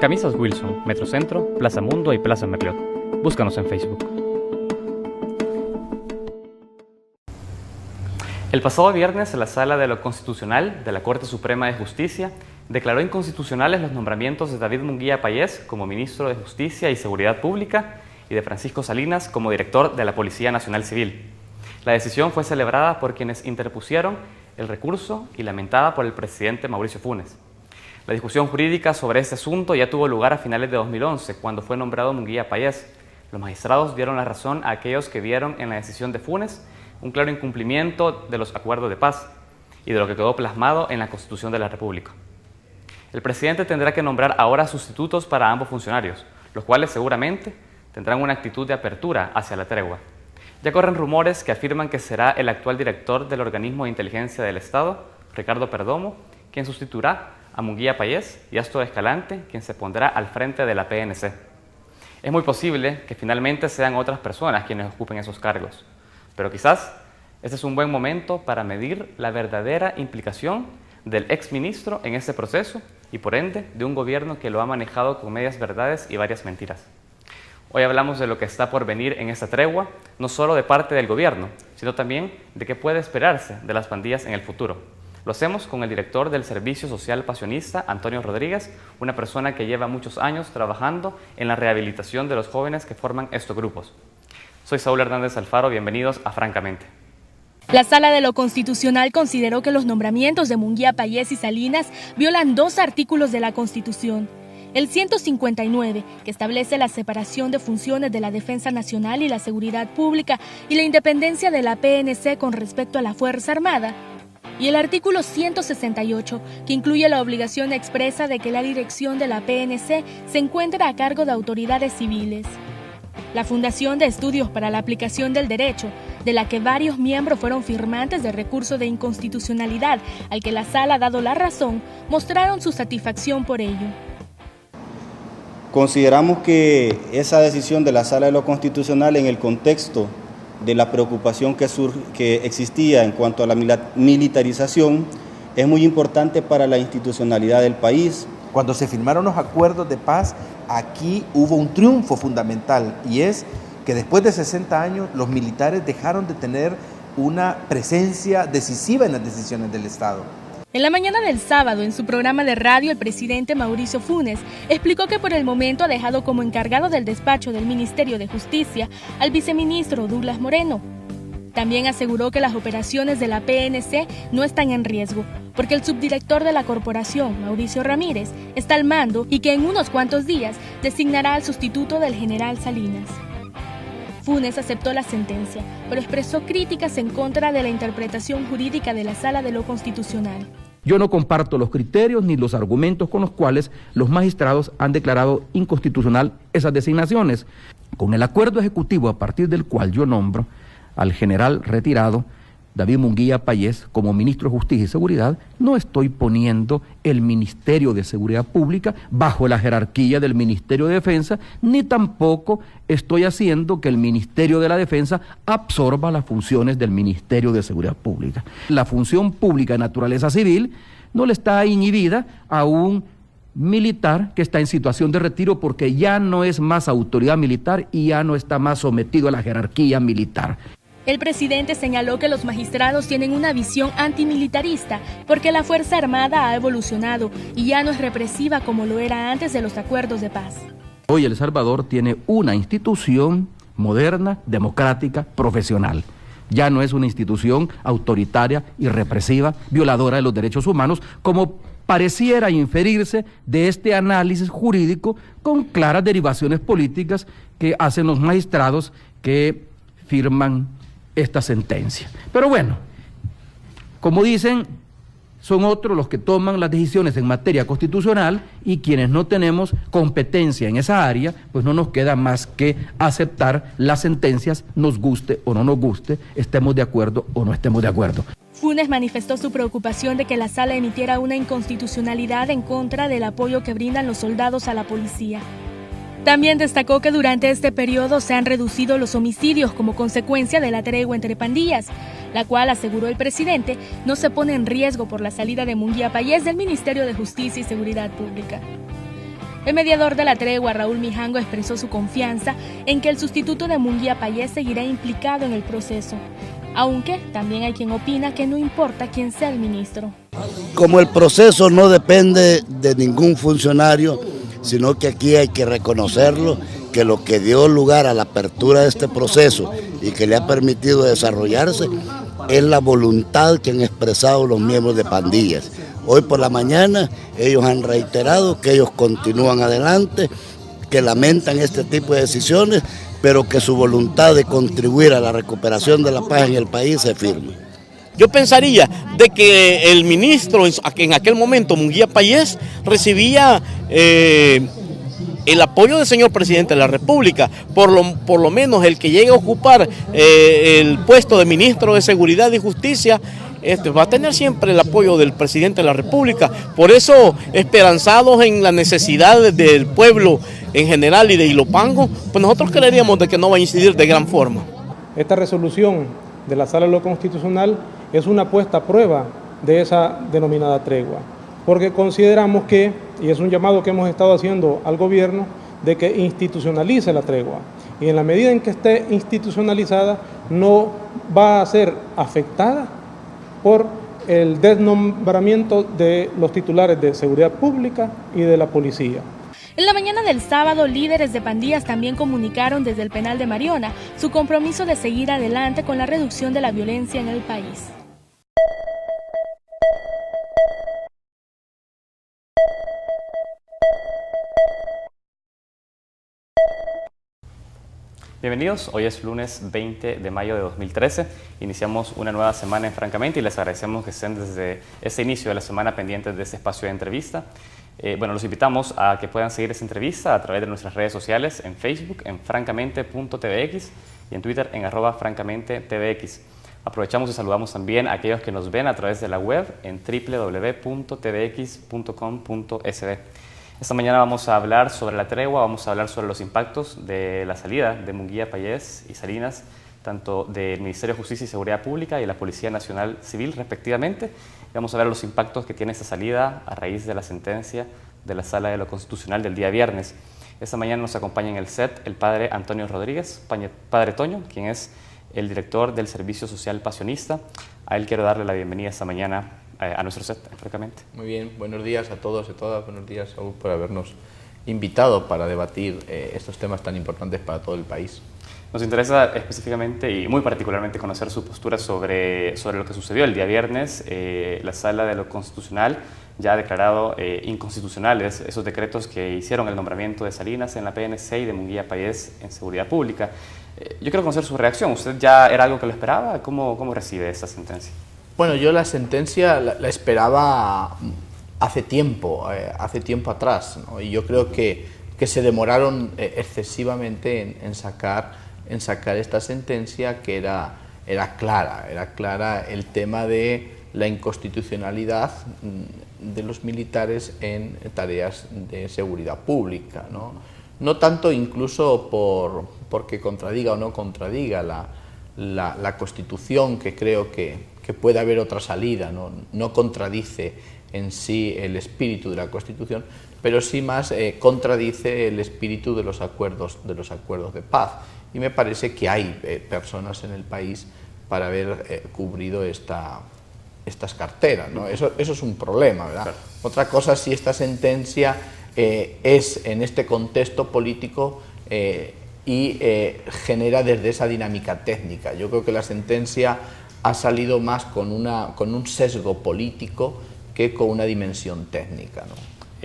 Camisas Wilson, Metrocentro, Plaza Mundo y Plaza Merliot. Búscanos en Facebook. El pasado viernes, la Sala de lo Constitucional de la Corte Suprema de Justicia declaró inconstitucionales los nombramientos de David Munguía Payés como Ministro de Justicia y Seguridad Pública y de Francisco Salinas como Director de la Policía Nacional Civil. La decisión fue celebrada por quienes interpusieron el recurso y lamentada por el presidente Mauricio Funes. La discusión jurídica sobre este asunto ya tuvo lugar a finales de 2011, cuando fue nombrado Munguía Payés. Los magistrados dieron la razón a aquellos que vieron en la decisión de Funes un claro incumplimiento de los acuerdos de paz y de lo que quedó plasmado en la Constitución de la República. El presidente tendrá que nombrar ahora sustitutos para ambos funcionarios, los cuales seguramente tendrán una actitud de apertura hacia la tregua. Ya corren rumores que afirman que será el actual director del Organismo de Inteligencia del Estado, Ricardo Perdomo, quien sustituirá a Munguía Payés, y Astor Escalante, quien se pondrá al frente de la PNC. Es muy posible que finalmente sean otras personas quienes ocupen esos cargos, pero quizás este es un buen momento para medir la verdadera implicación del exministro en este proceso y por ende de un gobierno que lo ha manejado con medias verdades y varias mentiras. Hoy hablamos de lo que está por venir en esta tregua, no solo de parte del gobierno, sino también de qué puede esperarse de las pandillas en el futuro. Lo hacemos con el director del Servicio Social Pasionista, Antonio Rodríguez, una persona que lleva muchos años trabajando en la rehabilitación de los jóvenes que forman estos grupos. Soy Saúl Hernández Alfaro, bienvenidos a Francamente. La Sala de lo Constitucional consideró que los nombramientos de Munguía Payés y Salinas violan dos artículos de la Constitución. El 159, que establece la separación de funciones de la Defensa Nacional y la Seguridad Pública y la independencia de la PNC con respecto a la Fuerza Armada, y el artículo 168, que incluye la obligación expresa de que la dirección de la PNC se encuentre a cargo de autoridades civiles. La Fundación de Estudios para la Aplicación del Derecho, de la que varios miembros fueron firmantes del recurso de inconstitucionalidad al que la Sala ha dado la razón, mostraron su satisfacción por ello. Consideramos que esa decisión de la Sala de lo Constitucional, en el contexto de la preocupación que existía en cuanto a la militarización, es muy importante para la institucionalidad del país. Cuando se firmaron los acuerdos de paz, aquí hubo un triunfo fundamental, y es que después de 60 años los militares dejaron de tener una presencia decisiva en las decisiones del Estado. En la mañana del sábado, en su programa de radio, el presidente Mauricio Funes explicó que por el momento ha dejado como encargado del despacho del Ministerio de Justicia al viceministro Douglas Moreno. También aseguró que las operaciones de la PNC no están en riesgo, porque el subdirector de la corporación, Mauricio Ramírez, está al mando y que en unos cuantos días designará al sustituto del general Salinas. Funes aceptó la sentencia, pero expresó críticas en contra de la interpretación jurídica de la Sala de lo Constitucional. Yo no comparto los criterios ni los argumentos con los cuales los magistrados han declarado inconstitucional esas designaciones. Con el acuerdo ejecutivo a partir del cual yo nombro al general retirado David Munguía Payés como ministro de Justicia y Seguridad, no estoy poniendo el Ministerio de Seguridad Pública bajo la jerarquía del Ministerio de Defensa, ni tampoco estoy haciendo que el Ministerio de la Defensa absorba las funciones del Ministerio de Seguridad Pública. La función pública de naturaleza civil no le está inhibida a un militar que está en situación de retiro, porque ya no es más autoridad militar y ya no está más sometido a la jerarquía militar. El presidente señaló que los magistrados tienen una visión antimilitarista porque la Fuerza Armada ha evolucionado y ya no es represiva como lo era antes de los acuerdos de paz. Hoy El Salvador tiene una institución moderna, democrática, profesional. Ya no es una institución autoritaria y represiva, violadora de los derechos humanos, como pareciera inferirse de este análisis jurídico con claras derivaciones políticas que hacen los magistrados que firman esta sentencia. Pero bueno, como dicen, son otros los que toman las decisiones en materia constitucional, y quienes no tenemos competencia en esa área, pues no nos queda más que aceptar las sentencias, nos guste o no nos guste, estemos de acuerdo o no estemos de acuerdo. Funes manifestó su preocupación de que la Sala emitiera una inconstitucionalidad en contra del apoyo que brindan los soldados a la policía. También destacó que durante este periodo se han reducido los homicidios como consecuencia de la tregua entre pandillas, la cual, aseguró el presidente, no se pone en riesgo por la salida de Munguía Payés del Ministerio de Justicia y Seguridad Pública. El mediador de la tregua, Raúl Mijango, expresó su confianza en que el sustituto de Munguía Payés seguirá implicado en el proceso, aunque también hay quien opina que no importa quién sea el ministro. Como el proceso no depende de ningún funcionario, sino que aquí hay que reconocerlo, que lo que dio lugar a la apertura de este proceso y que le ha permitido desarrollarse es la voluntad que han expresado los miembros de pandillas. Hoy por la mañana ellos han reiterado que ellos continúan adelante, que lamentan este tipo de decisiones, pero que su voluntad de contribuir a la recuperación de la paz en el país se firma. Yo pensaría de que el ministro, en aquel momento, Munguía Payés, recibía el apoyo del señor presidente de la República, por lo menos el que llegue a ocupar el puesto de ministro de Seguridad y Justicia, va a tener siempre el apoyo del presidente de la República. Por eso, esperanzados en la necesidad del pueblo en general y de Ilopango, pues nosotros creeríamos de que no va a incidir de gran forma. Esta resolución de la Sala de lo Constitucional es una puesta a prueba de esa denominada tregua, porque consideramos que, y es un llamado que hemos estado haciendo al gobierno, de que institucionalice la tregua, y en la medida en que esté institucionalizada no va a ser afectada por el desnombramiento de los titulares de seguridad pública y de la policía. En la mañana del sábado, líderes de pandillas también comunicaron desde el penal de Mariona su compromiso de seguir adelante con la reducción de la violencia en el país. Bienvenidos, hoy es lunes 20 de mayo de 2013, iniciamos una nueva semana en Francamente y les agradecemos que estén desde este inicio de la semana pendientes de este espacio de entrevista. Los invitamos a que puedan seguir esta entrevista a través de nuestras redes sociales, en Facebook, en francamente.tvx y en Twitter en @francamentetvx. Aprovechamos y saludamos también a aquellos que nos ven a través de la web en www.tvx.com.sb. Esta mañana vamos a hablar sobre la tregua, vamos a hablar sobre los impactos de la salida de Munguía Payés y Salinas, tanto del Ministerio de Justicia y Seguridad Pública y la Policía Nacional Civil, respectivamente. Y vamos a ver los impactos que tiene esta salida a raíz de la sentencia de la Sala de lo Constitucional del día viernes. Esta mañana nos acompaña en el set el padre Antonio Rodríguez, padre Toño, quien es el director del Servicio Social Pasionista. A él quiero darle la bienvenida esta mañana a nuestro set, francamente. Muy bien, buenos días a todos y todas, buenos días, Saúl, por habernos invitado para debatir estos temas tan importantes para todo el país. Nos interesa específicamente y muy particularmente conocer su postura sobre lo que sucedió el día viernes. La Sala de lo Constitucional ya ha declarado inconstitucionales esos decretos que hicieron el nombramiento de Salinas en la PNC y de Munguía Payés en Seguridad Pública. Yo quiero conocer su reacción. ¿Usted ya era algo que lo esperaba? ¿Cómo recibe esta sentencia? Bueno, yo la sentencia la esperaba hace tiempo atrás, ¿no? Y yo creo que se demoraron excesivamente en sacar esta sentencia, que era clara el tema de la inconstitucionalidad de los militares en tareas de seguridad pública, ¿no? No tanto incluso porque contradiga o no contradiga la Constitución, que creo que puede haber otra salida, no contradice en sí el espíritu de la Constitución, pero sí más contradice el espíritu de los acuerdos de paz. Y me parece que hay personas en el país para haber cubrido estas carteras, ¿no? Eso es un problema, ¿verdad? Claro. Otra cosa, si esta sentencia es en este contexto político y genera desde esa dinámica técnica. Yo creo que la sentencia ha salido más con un sesgo político que con una dimensión técnica, ¿no?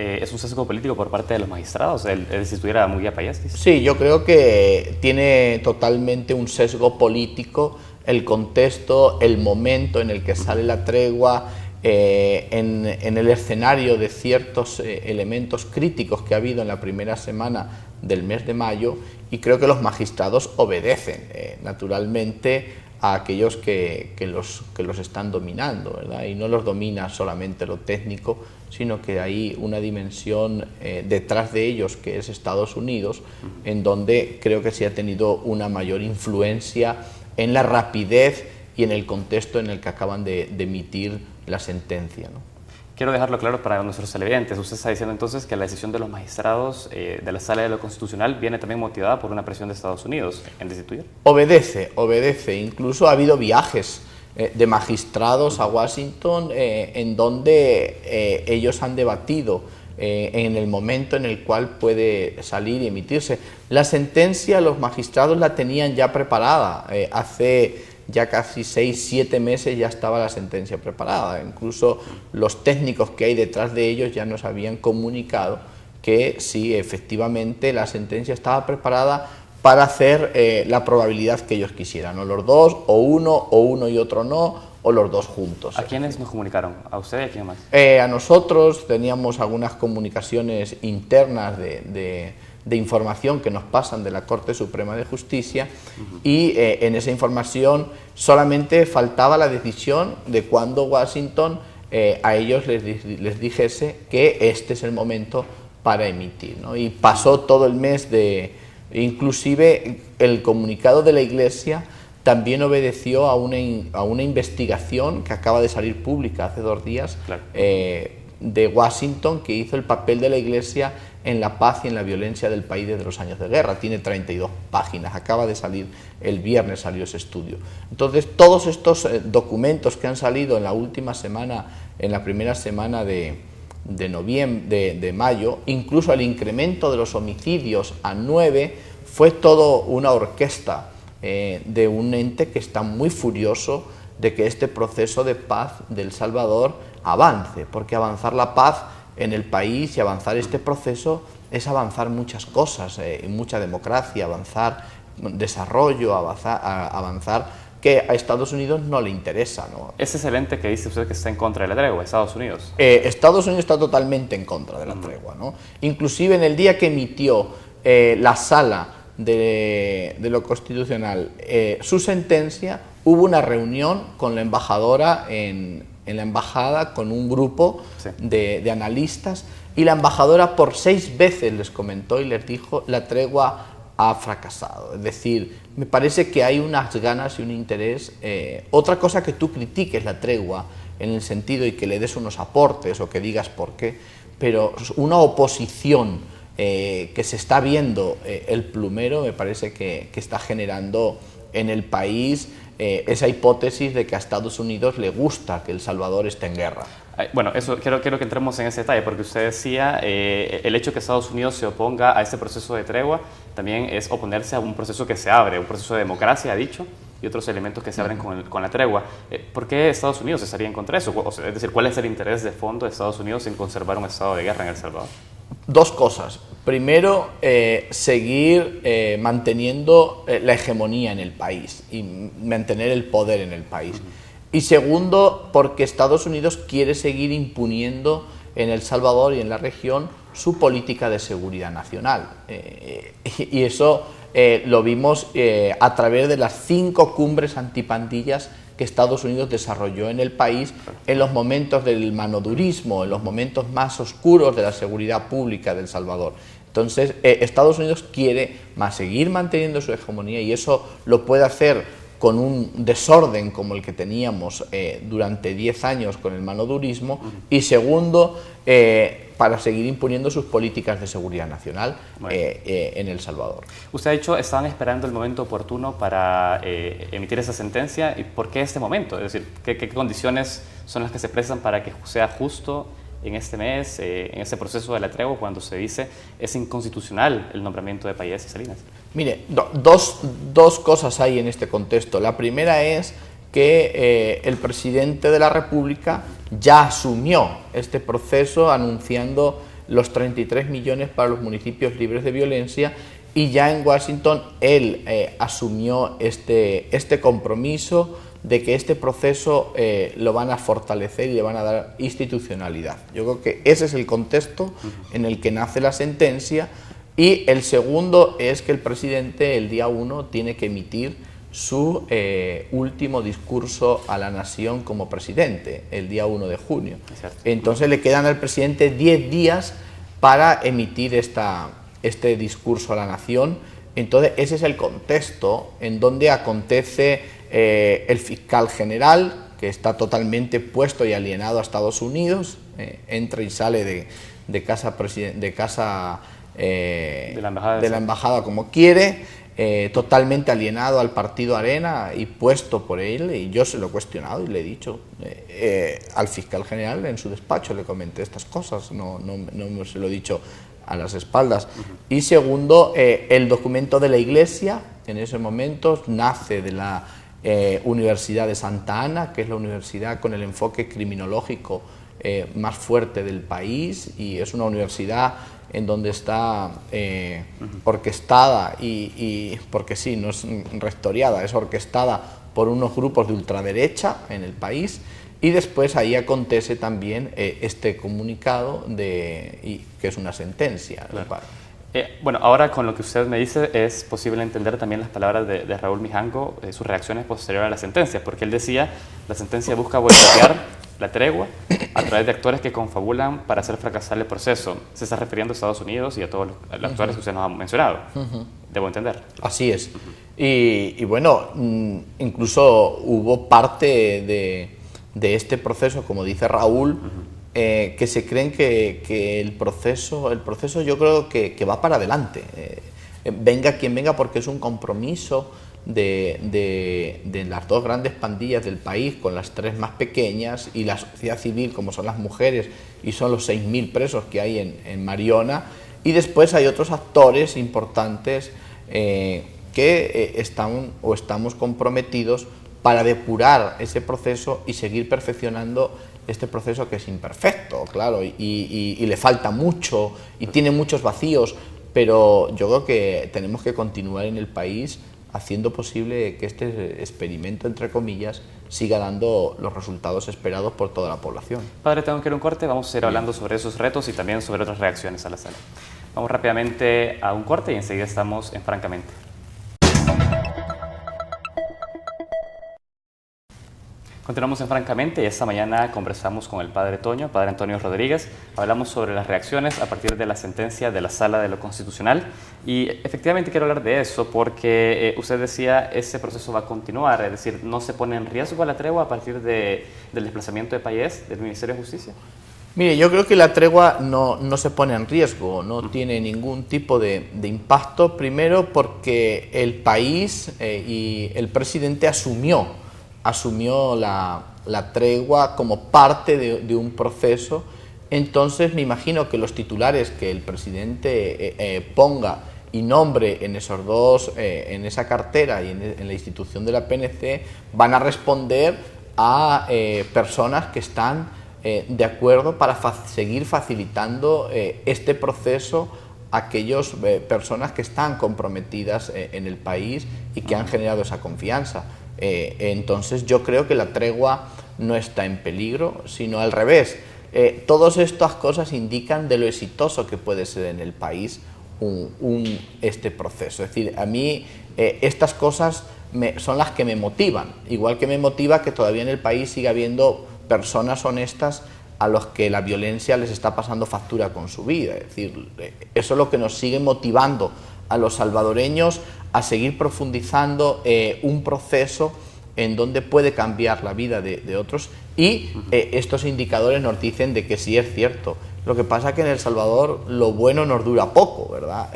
¿Es un sesgo político por parte de los magistrados? Es decir, ¿tuviera Munguía Payés? Sí, yo creo que tiene totalmente un sesgo político el contexto, el momento en el que sale la tregua, en el escenario de ciertos elementos críticos que ha habido en la primera semana del mes de mayo, y creo que los magistrados obedecen naturalmente a aquellos que los están dominando, ¿verdad? Y no los domina solamente lo técnico, sino que hay una dimensión detrás de ellos, que es Estados Unidos, en donde creo que se ha tenido una mayor influencia en la rapidez y en el contexto en el que acaban de emitir la sentencia, ¿no? Quiero dejarlo claro para nuestros televidentes. Usted está diciendo entonces que la decisión de los magistrados de la Sala de lo Constitucional viene también motivada por una presión de Estados Unidos en destituir. Obedece. Incluso ha habido viajes de magistrados a Washington en donde ellos han debatido en el momento en el cual puede salir y emitirse. La sentencia los magistrados la tenían ya preparada, hace ya casi 6-7 meses ya estaba la sentencia preparada, incluso los técnicos que hay detrás de ellos ya nos habían comunicado que sí, efectivamente la sentencia estaba preparada para hacer la probabilidad que ellos quisieran, o los dos, o uno y otro no, o los dos juntos. ¿A quiénes nos comunicaron? ¿A usted y a quién más? A nosotros teníamos algunas comunicaciones internas de información que nos pasan de la Corte Suprema de Justicia y en esa información solamente faltaba la decisión de cuándo Washington a ellos les dijese que este es el momento para emitir, ¿no? Y pasó todo el mes inclusive el comunicado de la Iglesia también obedeció a una investigación que acaba de salir pública hace 2 días, claro, de Washington, que hizo el papel de la Iglesia en la paz y en la violencia del país desde los años de guerra. Tiene 32 páginas, acaba de salir, el viernes salió ese estudio. Entonces, todos estos documentos que han salido en la última semana, en la primera semana de mayo, incluso el incremento de los homicidios a 9, fue todo una orquesta de un ente que está muy furioso de que este proceso de paz del Salvador avance, porque avanzar la paz en el país y avanzar este proceso es avanzar muchas cosas, mucha democracia, avanzar desarrollo, avanzar que a Estados Unidos no le interesa, ¿no? Ese es el ente que dice usted que está en contra de la tregua, Estados Unidos. Estados Unidos está totalmente en contra de la tregua, ¿no? Inclusive en el día que emitió la Sala de lo Constitucional su sentencia, hubo una reunión con la embajadora en la embajada, con un grupo de analistas, y la embajadora por 6 veces les comentó y les dijo: la tregua ha fracasado. Es decir, me parece que hay unas ganas y un interés. Otra cosa que tú critiques la tregua en el sentido y que le des unos aportes o que digas por qué, pero una oposición que se está viendo el plumero, me parece que está generando en el país esa hipótesis de que a Estados Unidos le gusta que El Salvador esté en guerra. Bueno, eso quiero que entremos en ese detalle, porque usted decía el hecho de que Estados Unidos se oponga a este proceso de tregua también es oponerse a un proceso que se abre, un proceso de democracia, ha dicho, y otros elementos que se abren con la tregua. ¿Por qué Estados Unidos estaría en contra de eso? O sea, es decir, ¿cuál es el interés de fondo de Estados Unidos en conservar un estado de guerra en El Salvador? 2 cosas. Primero, seguir manteniendo la hegemonía en el país y mantener el poder en el país. Y segundo, porque Estados Unidos quiere seguir imponiendo en El Salvador y en la región su política de seguridad nacional. Y eso lo vimos a través de las 5 cumbres antipandillas que Estados Unidos desarrolló en el país en los momentos del manodurismo, en los momentos más oscuros de la seguridad pública de El Salvador. Entonces, Estados Unidos quiere seguir manteniendo su hegemonía, y eso lo puede hacer con un desorden como el que teníamos durante 10 años con el manodurismo, y segundo, para seguir imponiendo sus políticas de seguridad nacional en El Salvador. Usted ha dicho, estaban esperando el momento oportuno para emitir esa sentencia. ¿Y por qué este momento? Es decir, ¿qué condiciones son las que se prestan para que sea justo en este mes, en este proceso de la tregua, cuando se dice es inconstitucional el nombramiento de Payés y Salinas? Mire, dos cosas hay en este contexto. La primera es que el presidente de la República ya asumió este proceso anunciando los 33 millones para los municipios libres de violencia, y ya en Washington él asumió este compromiso de que este proceso lo van a fortalecer y le van a dar institucionalidad. Yo creo que ese es el contexto en el que nace la sentencia. Y el segundo es que el presidente el día 1 tiene que emitir su último discurso a la nación como presidente, el día 1 de junio. Entonces le quedan al presidente 10 días para emitir este discurso a la nación. Entonces ese es el contexto en donde acontece el fiscal general que está totalmente puesto y alienado a Estados Unidos, entra y sale de la embajada como quiere, totalmente alienado al partido Arena y puesto por él, y yo se lo he cuestionado y le he dicho al fiscal general en su despacho, le comenté estas cosas, no se lo he dicho a las espaldas. Y segundo, el documento de la Iglesia en ese momento nace de la Universidad de Santa Ana, que es la universidad con el enfoque criminológico más fuerte del país, y es una universidad en donde está orquestada y porque sí, no es rectoriada, es orquestada por unos grupos de ultraderecha en el país. Y después ahí acontece también este comunicado que es una sentencia. Claro. Bueno, ahora con lo que usted me dice es posible entender también las palabras de Raúl Mijango, sus reacciones posteriores a la sentencia, porque él decía, la sentencia busca boicotear la tregua a través de actores que confabulan para hacer fracasar el proceso. Se está refiriendo a Estados Unidos y a todos los actores que usted nos ha mencionado. Debo entender. Así es. Y bueno, incluso hubo parte de este proceso, como dice Raúl, que se creen que el proceso yo creo que va para adelante. Venga quien venga, porque es un compromiso de las dos grandes pandillas del país con las tres más pequeñas y la sociedad civil, como son las mujeres, y son los 6.000 presos que hay en Mariona. Y después hay otros actores importantes que estamos comprometidos para depurar ese proceso y seguir perfeccionando este proceso, que es imperfecto, claro, y le falta mucho y tiene muchos vacíos, pero yo creo que tenemos que continuar en el país haciendo posible que este experimento, entre comillas, siga dando los resultados esperados por toda la población. Padre, tengo que ir a un corte, vamos a ir hablando sobre esos retos y también sobre otras reacciones a la sala. Vamos rápidamente a un corte y enseguida estamos en Francamente. Continuamos en Francamente y esta mañana conversamos con el Padre Toño, Padre Antonio Rodríguez. Hablamos sobre las reacciones a partir de la sentencia de la Sala de lo Constitucional y efectivamente quiero hablar de eso porque usted decía ese proceso va a continuar, es decir, ¿no se pone en riesgo la tregua a partir del desplazamiento de Payés del Ministerio de Justicia? Mire, yo creo que la tregua no se pone en riesgo, no tiene ningún tipo de impacto, primero porque el país y el presidente asumió la tregua como parte de un proceso. Entonces me imagino que los titulares que el presidente ponga y nombre en esos dos, en esa cartera y en la institución de la PNC, van a responder a personas que están de acuerdo para seguir facilitando este proceso a aquellas personas que están comprometidas en el país y que han generado esa confianza. Entonces yo creo que la tregua no está en peligro, sino al revés. Todas estas cosas indican de lo exitoso que puede ser en el país este proceso. Es decir, a mí estas cosas son las que me motivan, igual que me motiva que todavía en el país siga habiendo personas honestas a los que la violencia les está pasando factura con su vida. Es decir, eso es lo que nos sigue motivando a los salvadoreños a seguir profundizando un proceso en donde puede cambiar la vida de otros, y estos indicadores nos dicen de que sí es cierto. Lo que pasa es que en El Salvador lo bueno nos dura poco, ¿verdad?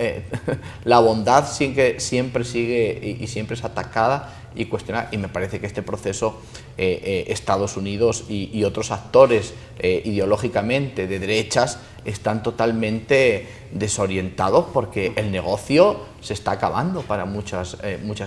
La bondad siempre sigue y siempre es atacada y cuestionada, y me parece que este proceso Estados Unidos y otros actores ideológicamente de derechas están totalmente desorientados, porque el negocio se está acabando para muchas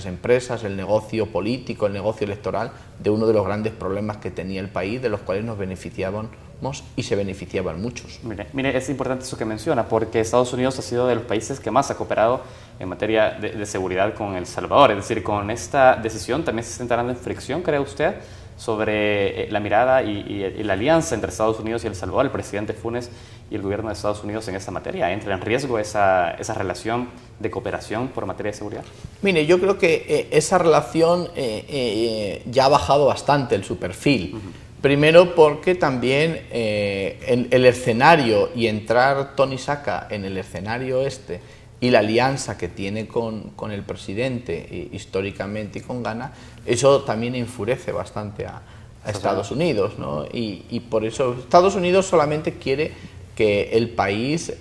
empresas, el negocio político, el negocio electoral, de uno de los grandes problemas que tenía el país, de los cuales nos beneficiábamos y se beneficiaban muchos. Mire, es importante eso que menciona, porque Estados Unidos ha sido de los países que más ha cooperado en materia de seguridad con El Salvador. Es decir, con esta decisión también se está entrando en fricción, ¿cree usted?, sobre la mirada y la alianza entre Estados Unidos y El Salvador, el presidente Funes y el gobierno de Estados Unidos en esta materia. ¿Entra en riesgo esa relación de cooperación por materia de seguridad? Mire, yo creo que esa relación ya ha bajado bastante su perfil. Primero porque también el escenario, y entrar Tony Saca en el escenario y la alianza que tiene con el presidente históricamente y con Ghana, eso también enfurece bastante Estados Unidos, ¿no? Y por eso Estados Unidos solamente quiere que el país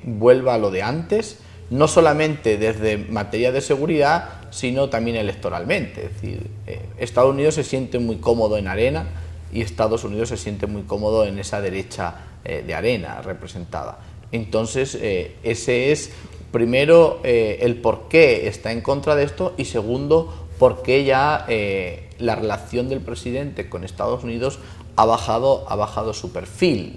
vuelva a lo de antes, no solamente desde materia de seguridad, sino también electoralmente. Es decir, Estados Unidos se siente muy cómodo en Arena y Estados Unidos se siente muy cómodo en esa derecha de Arena representada. Entonces, ese es, primero, el por qué está en contra de esto, y segundo, por qué ya la relación del presidente con Estados Unidos ha bajado su perfil,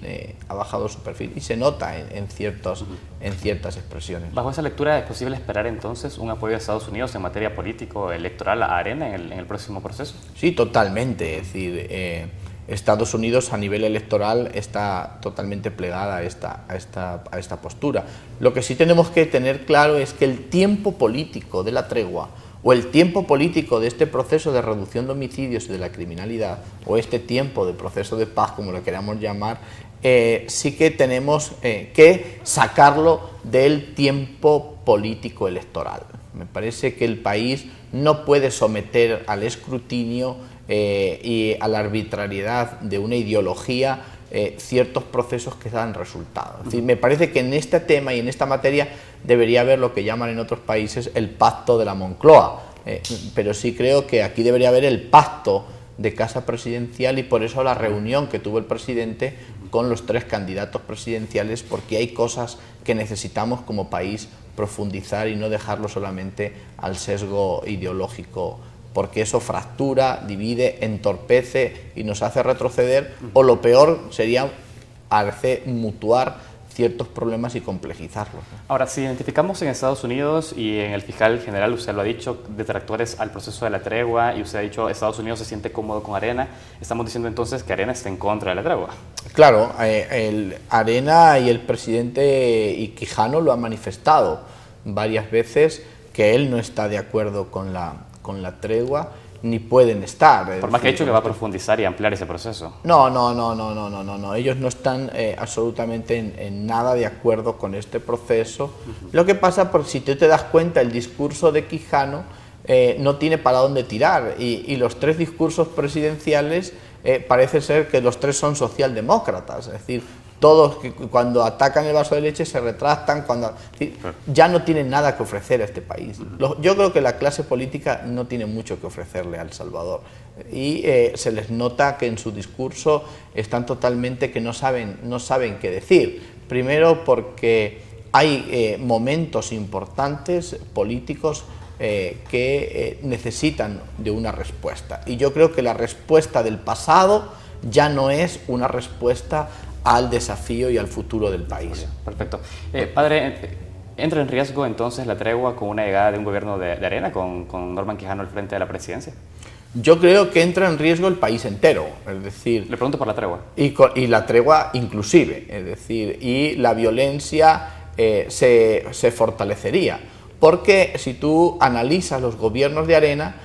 y se nota en ciertas expresiones. Bajo esa lectura, ¿es posible esperar entonces un apoyo de Estados Unidos en materia político-electoral a Arena en el próximo proceso? Sí, totalmente. Es decir, Estados Unidos a nivel electoral está totalmente plegada a esta postura. Lo que sí tenemos que tener claro es que el tiempo político de la tregua, o el tiempo político de este proceso de reducción de homicidios y de la criminalidad, o este tiempo de proceso de paz, como lo queramos llamar, sí que tenemos que sacarlo del tiempo político electoral. Me parece que el país no puede someter al escrutinio y a la arbitrariedad de una ideología ciertos procesos que dan resultados. Es decir, me parece que en este tema y en esta materia debería haber lo que llaman en otros países el pacto de la Moncloa, pero sí creo que aquí debería haber el pacto de casa presidencial, y por eso la reunión que tuvo el presidente con los 3 candidatos presidenciales, porque hay cosas que necesitamos como país profundizar y no dejarlo solamente al sesgo ideológico, porque eso fractura, divide, entorpece y nos hace retroceder, o lo peor sería hacer mutuar ciertos problemas y complejizarlos. Ahora, si identificamos en Estados Unidos y en el fiscal general, usted lo ha dicho, detractores al proceso de la tregua, y usted ha dicho Estados Unidos se siente cómodo con Arena, estamos diciendo entonces que Arena está en contra de la tregua. Claro, el Arena y el presidente y Quijano lo han manifestado varias veces, que él no está de acuerdo con la tregua, ni pueden estar. Por más que ha dicho que va a profundizar y ampliar ese proceso. No. Ellos no están absolutamente en nada de acuerdo con este proceso. Lo que pasa, por si tú te das cuenta, el discurso de Quijano no tiene para dónde tirar, y los 3 discursos presidenciales parece ser que los 3 son socialdemócratas, es decir, todos que cuando atacan el vaso de leche se retractan, ya no tienen nada que ofrecer a este país. Yo creo que la clase política no tiene mucho que ofrecerle a El Salvador, y se les nota que en su discurso están totalmente que no saben qué decir. Primero porque hay momentos importantes políticos que necesitan de una respuesta, y yo creo que la respuesta del pasado ya no es una respuesta al desafío y al futuro del país. Perfecto. Padre, ¿entra en riesgo entonces la tregua con una llegada de un gobierno de Arena, con Norman Quijano al frente de la presidencia? Yo creo que entra en riesgo el país entero, es decir... Le pregunto por la tregua. Y la tregua inclusive, es decir, y la violencia se fortalecería, porque si tú analizas los gobiernos de Arena,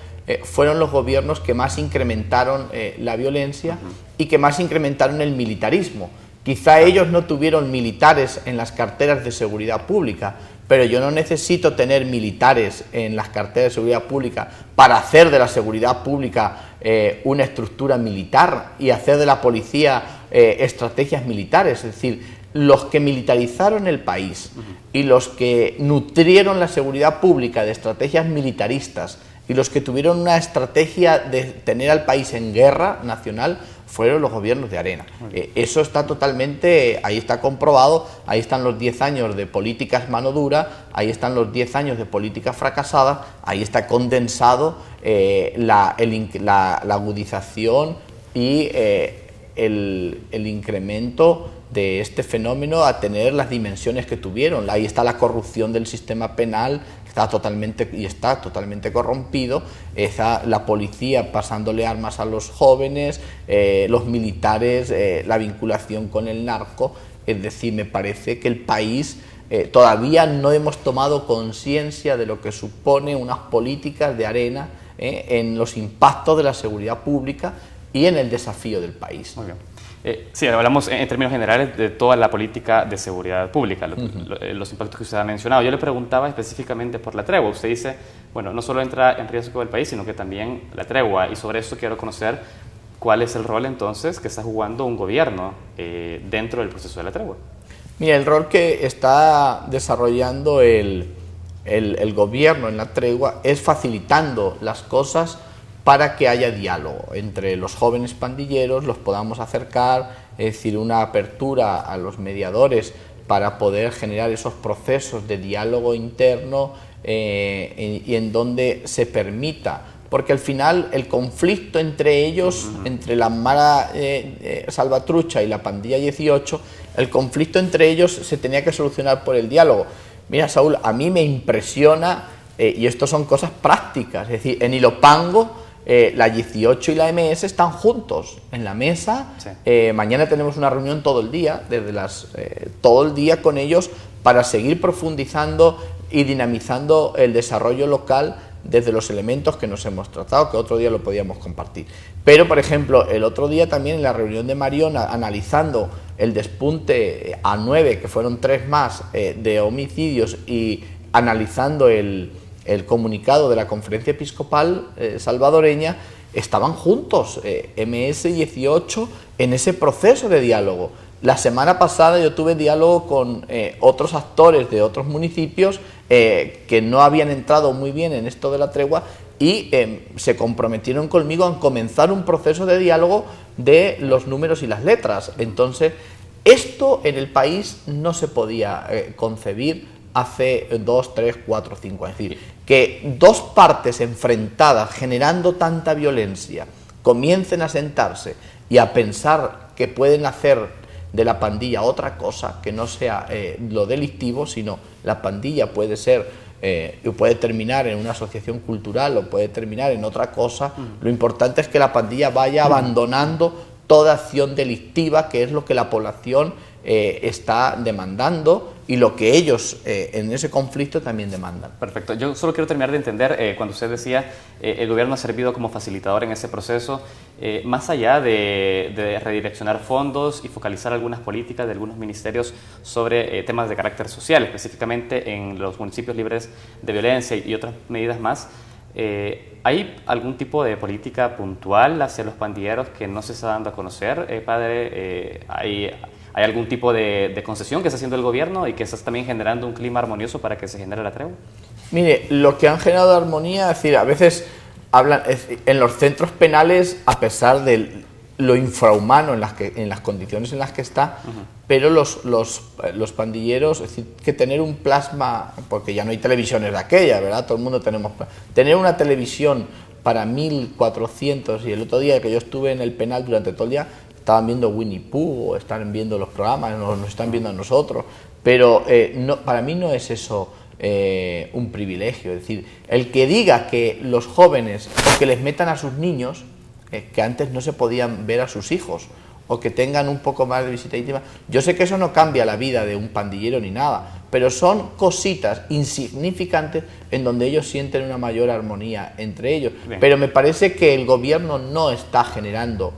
fueron los gobiernos que más incrementaron la violencia y que más incrementaron el militarismo. Quizá ellos no tuvieron militares en las carteras de seguridad pública, pero yo no necesito tener militares en las carteras de seguridad pública para hacer de la seguridad pública una estructura militar y hacer de la policía estrategias militares. Es decir, los que militarizaron el país y los que nutrieron la seguridad pública de estrategias militaristas y los que tuvieron una estrategia de tener al país en guerra nacional fueron los gobiernos de Arena. Eso está totalmente, ahí está comprobado, ahí están los 10 años de políticas mano dura, ahí están los 10 años de políticas fracasadas, ahí está condensado la agudización y el incremento de este fenómeno a tener las dimensiones que tuvieron. Ahí está la corrupción del sistema penal, está totalmente corrompido, la policía pasándole armas a los jóvenes, los militares, la vinculación con el narco. Es decir, me parece que el país todavía no hemos tomado conciencia de lo que supone unas políticas de Arena en los impactos de la seguridad pública y en el desafío del país. Muy bien. Sí, hablamos en términos generales de toda la política de seguridad pública, los impactos que usted ha mencionado. Yo le preguntaba específicamente por la tregua. Usted dice, bueno, no solo entra en riesgo el país, sino que también la tregua. Y sobre esto quiero conocer ¿cuál es el rol entonces que está jugando un gobierno dentro del proceso de la tregua? Mira, el rol que está desarrollando el gobierno en la tregua es facilitando las cosas para que haya diálogo entre los jóvenes pandilleros, los podamos acercar, es decir, una apertura a los mediadores para poder generar esos procesos de diálogo interno y en donde se permita, porque al final el conflicto entre ellos, entre la Mara Salvatrucha y la pandilla 18, el conflicto entre ellos se tenía que solucionar por el diálogo. Mira, Saúl, a mí me impresiona, y esto son cosas prácticas, es decir, en Ilopango la 18 y la MS están juntos en la mesa. Sí. Mañana tenemos una reunión todo el día, todo el día con ellos, para seguir profundizando y dinamizando el desarrollo local desde los elementos que nos hemos tratado, que otro día lo podíamos compartir. Pero, por ejemplo, el otro día también en la reunión de Marión, analizando el despunte a 9, que fueron 3 más, de homicidios, y analizando el comunicado de la Conferencia Episcopal salvadoreña, estaban juntos, MS y 18, en ese proceso de diálogo. La semana pasada yo tuve diálogo con otros actores de otros municipios que no habían entrado muy bien en esto de la tregua y se comprometieron conmigo a comenzar un proceso de diálogo de los números y las letras. Entonces, esto en el país no se podía concebir hace 2, 3, 4, 5 años. Es decir, que dos partes enfrentadas, generando tanta violencia, comiencen a sentarse y a pensar que pueden hacer de la pandilla otra cosa que no sea lo delictivo, sino la pandilla puede ser, puede terminar en una asociación cultural o puede terminar en otra cosa. Lo importante es que la pandilla vaya abandonando toda acción delictiva, que es lo que la población está demandando y lo que ellos en ese conflicto también demandan. Perfecto. Yo solo quiero terminar de entender, cuando usted decía el gobierno ha servido como facilitador en ese proceso, más allá de redireccionar fondos y focalizar algunas políticas de algunos ministerios sobre temas de carácter social, específicamente en los municipios libres de violencia y otras medidas más, ¿hay algún tipo de política puntual hacia los pandilleros que no se está dando a conocer, padre? ¿Hay algún tipo de concesión que está haciendo el gobierno y que está también generando un clima armonioso para que se genere la tregua? Mire, lo que han generado armonía, es decir, a veces hablan en los centros penales, a pesar de lo infrahumano en las condiciones en las que está, pero los pandilleros, es decir, que tener un plasma, porque ya no hay televisiones de aquella, ¿verdad? Todo el mundo tenemos... Tener una televisión para 1.400, y el otro día que yo estuve en el penal durante todo el día, estaban viendo Winnie Pooh o están viendo los programas, nos están viendo a nosotros, pero no, para mí no es eso un privilegio. Es decir, el que diga que los jóvenes, o que les metan a sus niños, que antes no se podían ver a sus hijos, o que tengan un poco más de visita íntima, yo sé que eso no cambia la vida de un pandillero ni nada, pero son cositas insignificantes en donde ellos sienten una mayor armonía entre ellos. Bien. Pero me parece que el gobierno no está generando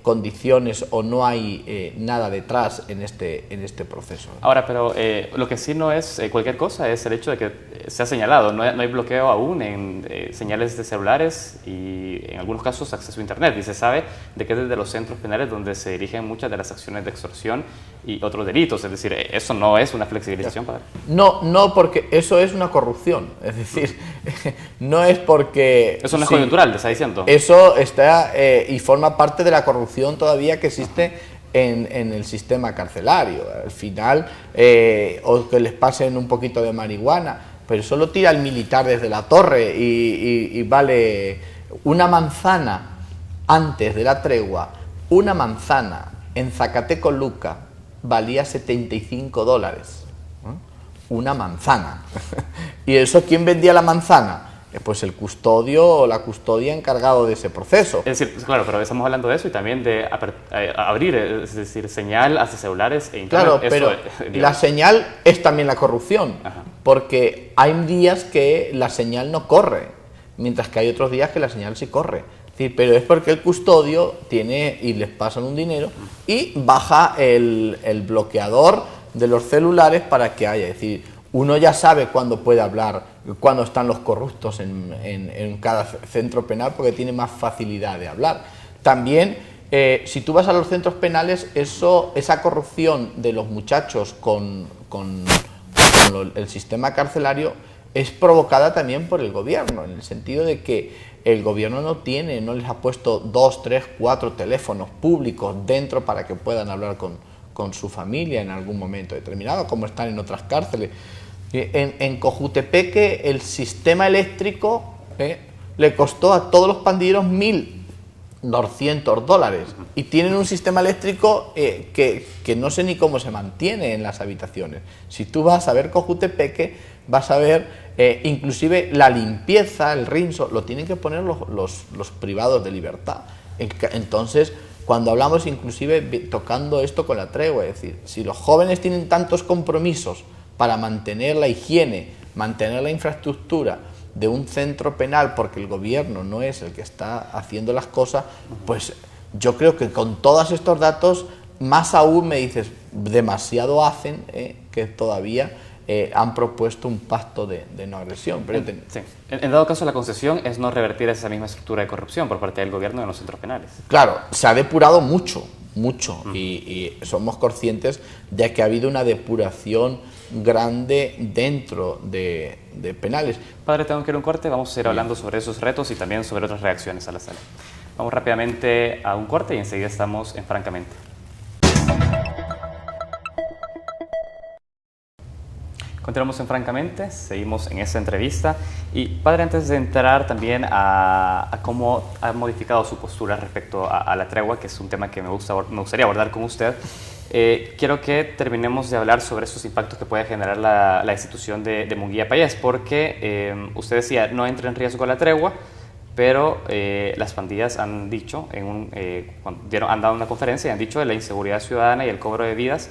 condiciones o no hay nada detrás en este proceso. Ahora, pero lo que sí no es cualquier cosa es el hecho de que se ha señalado, no hay bloqueo aún en señales de celulares y en algunos casos acceso a internet, y se sabe de que es desde los centros penales donde se dirigen muchas de las acciones de extorsión y otros delitos, es decir, eso no es una flexibilización, padre. No, porque eso es una corrupción, es decir, no es porque... Eso no es coyuntural, te está diciendo. Eso está y forma parte de la corrupción todavía que existe en el sistema carcelario. Al final, o que les pasen un poquito de marihuana, pero solo tira el militar desde la torre y vale una manzana antes de la tregua, una manzana en Zacatecoluca valía $75. Una manzana. ¿Y eso quién vendía la manzana? Pues el custodio o la custodia encargado de ese proceso. Es decir, claro, pero estamos hablando de eso y también de abrir, es decir, señal hacia celulares e internet. Claro, pero la señal es también la corrupción. Ajá. Porque hay días que la señal no corre, mientras que hay otros días que la señal sí corre. Es decir, pero es porque el custodio tiene y les pasan un dinero y baja el bloqueador de los celulares para que haya, es decir, uno ya sabe cuándo puede hablar, cuándo están los corruptos en cada centro penal, porque tiene más facilidad de hablar. También, si tú vas a los centros penales, esa corrupción de los muchachos con el sistema carcelario es provocada también por el gobierno, en el sentido de que el gobierno no les ha puesto 2, 3, 4 teléfonos públicos dentro para que puedan hablar con su familia en algún momento determinado, como están en otras cárceles. En Cojutepeque el sistema eléctrico le costó a todos los pandilleros $1.200 y tienen un sistema eléctrico que no sé ni cómo se mantiene en las habitaciones. Si tú vas a ver Cojutepeque, vas a ver inclusive la limpieza, el rinso, lo tienen que poner los privados de libertad. Entonces, cuando hablamos inclusive tocando esto con la tregua, es decir, si los jóvenes tienen tantos compromisos para mantener la higiene, mantener la infraestructura de un centro penal, porque el gobierno no es el que está haciendo las cosas, pues yo creo que con todos estos datos, más aún me dices, demasiado hacen que todavía han propuesto un pacto de no agresión. Pero sí. En dado caso, la concesión es no revertir esa misma estructura de corrupción por parte del gobierno en los centros penales. Claro, se ha depurado mucho, y somos conscientes de que ha habido una depuración grande dentro de penales. Padre, tengo que ir a un corte, vamos a ir hablando sobre esos retos y también sobre otras reacciones a la sala. Vamos rápidamente a un corte y enseguida estamos en Francamente. Continuamos en Francamente, seguimos en esta entrevista y padre, antes de entrar también a cómo ha modificado su postura respecto a la tregua, que es un tema que me gustaría abordar con usted, quiero que terminemos de hablar sobre esos impactos que puede generar la institución de Munguía Pallés, porque usted decía, no entra en riesgo la tregua, pero las pandillas han dicho, han dado una conferencia y han dicho que la inseguridad ciudadana y el cobro de vidas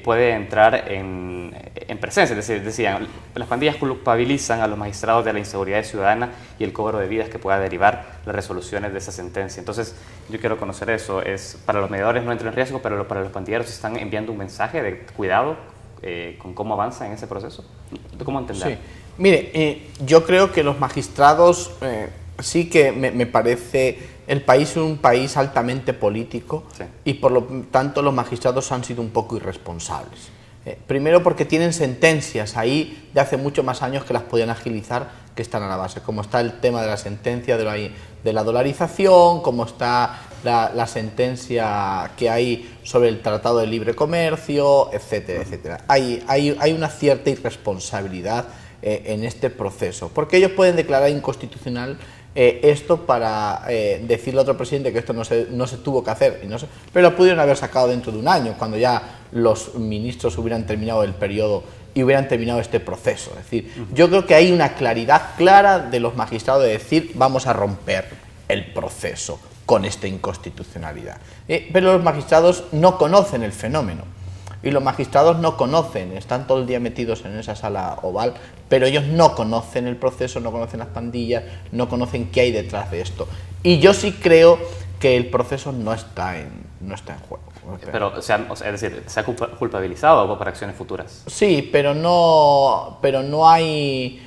puede entrar en presencia, es decir, decían, las pandillas culpabilizan a los magistrados de la inseguridad ciudadana y el cobro de vidas que pueda derivar las resoluciones de esa sentencia. Entonces, yo quiero conocer eso. Para los mediadores no entra en riesgo, pero para los pandilleros están enviando un mensaje de cuidado con cómo avanza en ese proceso. ¿Cómo entender? Sí. Mire, yo creo que los magistrados, sí que me parece... El país es un país altamente político, sí, y por lo tanto los magistrados han sido un poco irresponsables. Primero porque tienen sentencias ahí de hace mucho más años que las podían agilizar, que están a la base, como está el tema de la sentencia de la dolarización, como está la sentencia que hay sobre el Tratado de Libre Comercio, etcétera, etcétera. Hay una cierta irresponsabilidad en este proceso, porque ellos pueden declarar inconstitucional esto para decirle a otro presidente que esto no se tuvo que hacer, pero lo pudieron haber sacado dentro de un año, cuando ya los ministros hubieran terminado el periodo y hubieran terminado este proceso. Es decir, yo creo que hay una claridad clara de los magistrados de decir, vamos a romper el proceso con esta inconstitucionalidad. Pero los magistrados no conocen el fenómeno. Y los magistrados no conocen, están todo el día metidos en esa sala oval, pero ellos no conocen el proceso, no conocen las pandillas, no conocen qué hay detrás de esto. Y yo sí creo que el proceso no está en juego. Pero, es decir, ¿se ha culpabilizado por acciones futuras? Sí, pero no hay...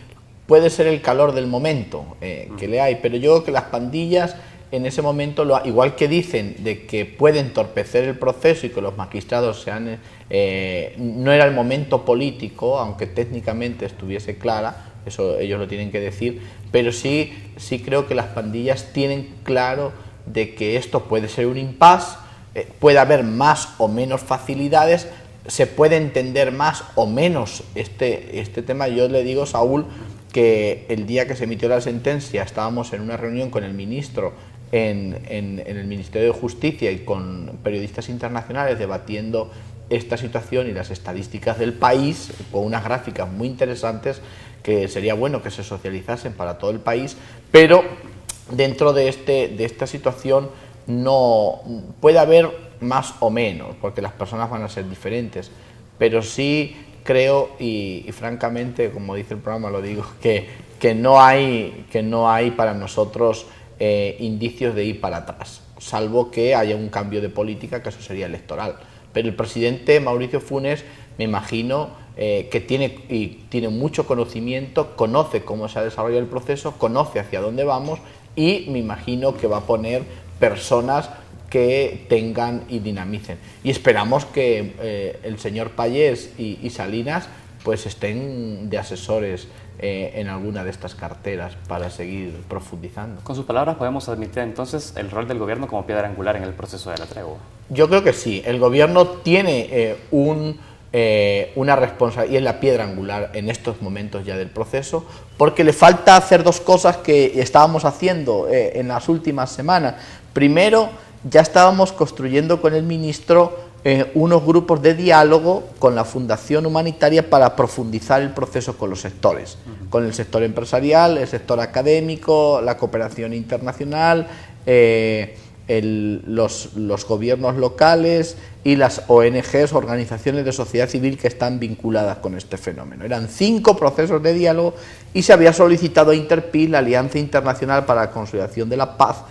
Puede ser el calor del momento que le hay, pero yo creo que las pandillas... En ese momento, igual que dicen de que puede entorpecer el proceso y que los magistrados no era el momento político, aunque técnicamente estuviese clara, eso ellos lo tienen que decir, pero sí creo que las pandillas tienen claro de que esto puede ser un impasse, puede haber más o menos facilidades, se puede entender más o menos este tema. Yo le digo, Saúl, que el día que se emitió la sentencia estábamos en una reunión con el ministro en el Ministerio de Justicia y con periodistas internacionales debatiendo esta situación y las estadísticas del país, con unas gráficas muy interesantes que sería bueno que se socializasen para todo el país, pero dentro de esta situación no puede haber más o menos, porque las personas van a ser diferentes, pero sí creo y francamente, como dice el programa, lo digo, que no hay para nosotros indicios de ir para atrás, salvo que haya un cambio de política, que eso sería electoral. Pero el presidente Mauricio Funes, me imagino que tiene mucho conocimiento, conoce cómo se ha desarrollado el proceso, conoce hacia dónde vamos y me imagino que va a poner personas que tengan y dinamicen. Y esperamos que el señor Pallés y Salinas pues estén de asesores en alguna de estas carteras para seguir profundizando. Con sus palabras podemos admitir entonces el rol del gobierno como piedra angular en el proceso de la tregua. Yo creo que sí, el gobierno tiene una responsabilidad y es la piedra angular en estos momentos ya del proceso, porque le falta hacer dos cosas que estábamos haciendo en las últimas semanas. Primero, ya estábamos construyendo con el ministro unos grupos de diálogo con la Fundación Humanitaria para profundizar el proceso con los sectores, con el sector empresarial, el sector académico, la cooperación internacional, los gobiernos locales y las ONGs, organizaciones de sociedad civil que están vinculadas con este fenómeno. Eran 5 procesos de diálogo y se había solicitado a Interpil, la Alianza Internacional para la Consolidación de la Paz,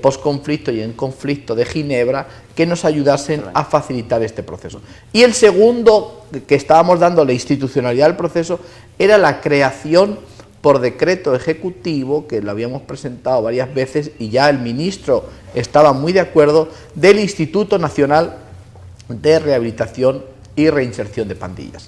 posconflicto y en conflicto de Ginebra, que nos ayudasen a facilitar este proceso. Y el segundo, que estábamos dando la institucionalidad al proceso, era la creación por decreto ejecutivo, que lo habíamos presentado varias veces y ya el ministro estaba muy de acuerdo, del Instituto Nacional de Rehabilitación y Reinserción de Pandillas.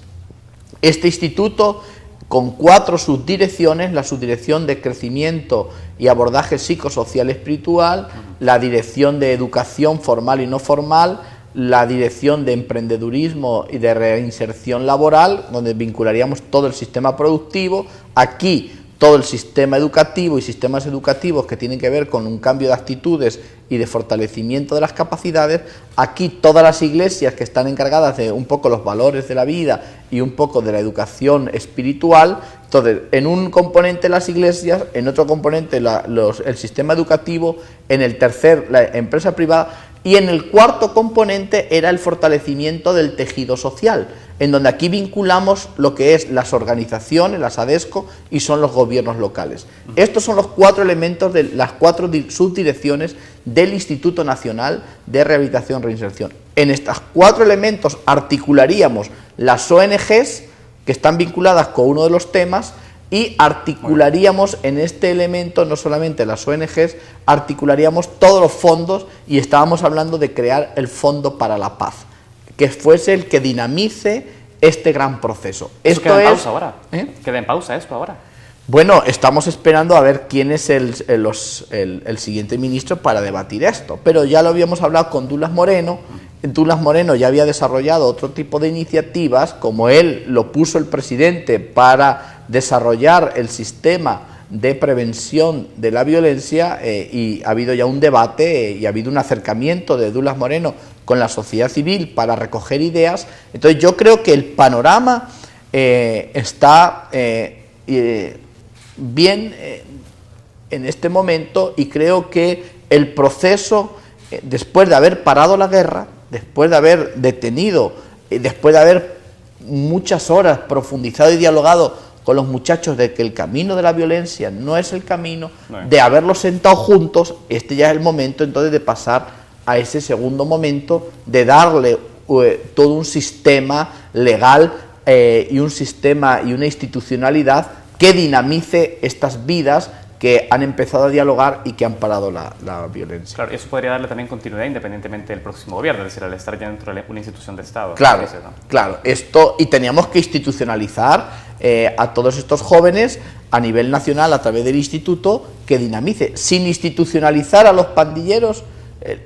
Este instituto, con 4 subdirecciones: la subdirección de crecimiento y abordaje psicosocial espiritual, la dirección de educación formal y no formal, la dirección de emprendedurismo y de reinserción laboral, donde vincularíamos todo el sistema productivo, aquí todo el sistema educativo y sistemas educativos que tienen que ver con un cambio de actitudes y de fortalecimiento de las capacidades, aquí todas las iglesias que están encargadas de un poco los valores de la vida y un poco de la educación espiritual. Entonces, en un componente las iglesias, en otro componente el sistema educativo, en el tercer la empresa privada, y en el cuarto componente era el fortalecimiento del tejido social, en donde aquí vinculamos lo que es las organizaciones, las ADESCO, y son los gobiernos locales. Estos son los 4 elementos de las 4 subdirecciones del Instituto Nacional de Rehabilitación e Reinserción. En estos 4 elementos articularíamos las ONGs que están vinculadas con uno de los temas, y articularíamos en este elemento no solamente las ONGs, articularíamos todos los fondos, y estábamos hablando de crear el Fondo para la Paz, que fuese el que dinamice este gran proceso. Esto queda en pausa ahora. Queda en pausa esto ahora. Bueno, estamos esperando a ver quién es el siguiente ministro para debatir esto, pero ya lo habíamos hablado con Douglas Moreno. Douglas Moreno ya había desarrollado otro tipo de iniciativas, como él lo puso el presidente para desarrollar el sistema de prevención de la violencia, y ha habido ya un debate y ha habido un acercamiento de Douglas Moreno con la sociedad civil para recoger ideas. Entonces yo creo que el panorama está bien en este momento, y creo que el proceso, después de haber parado la guerra, después de haber detenido, después de haber muchas horas profundizado y dialogado con los muchachos de que el camino de la violencia no es el camino, de haberlos sentado juntos, este ya es el momento entonces de pasar a ese segundo momento, de darle todo un sistema legal y un sistema y una institucionalidad que dinamice estas vidas que han empezado a dialogar y que han parado la violencia. Claro, eso podría darle también continuidad independientemente del próximo gobierno, es decir, al estar ya dentro de una institución de Estado. Claro, claro, esto, y teníamos que institucionalizar a todos estos jóvenes a nivel nacional a través del instituto, que dinamice. Sin institucionalizar a los pandilleros,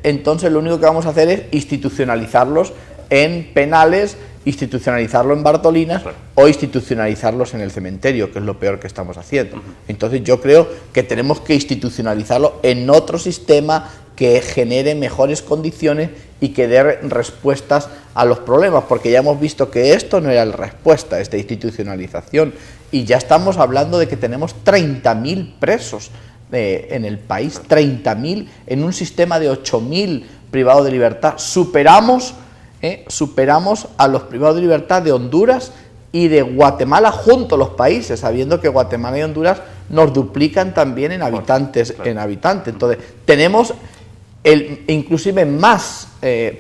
entonces lo único que vamos a hacer es institucionalizarlos en penales, institucionalizarlo en Bartolinas, o institucionalizarlos en el cementerio, que es lo peor que estamos haciendo. Entonces yo creo que tenemos que institucionalizarlo en otro sistema que genere mejores condiciones y que dé respuestas a los problemas, porque ya hemos visto que esto no era la respuesta, esta institucionalización, y ya estamos hablando de que tenemos 30.000 presos en el país, 30.000 en un sistema de 8.000 privados de libertad. Superamos a los privados de libertad de Honduras y de Guatemala juntos, los países, sabiendo que Guatemala y Honduras nos duplican también en habitantes. Entonces tenemos inclusive más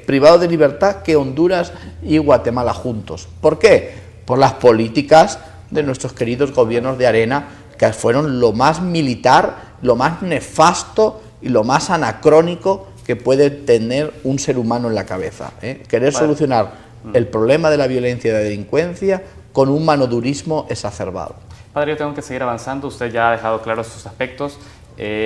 privados de libertad que Honduras y Guatemala juntos. ¿Por qué? Por las políticas de nuestros queridos gobiernos de arena, que fueron lo más militar, lo más nefasto y lo más anacrónico que puede tener un ser humano en la cabeza. Querer solucionar el problema de la violencia y la delincuencia con un manodurismo exacerbado. Padre, yo tengo que seguir avanzando. Usted ya ha dejado claros sus aspectos.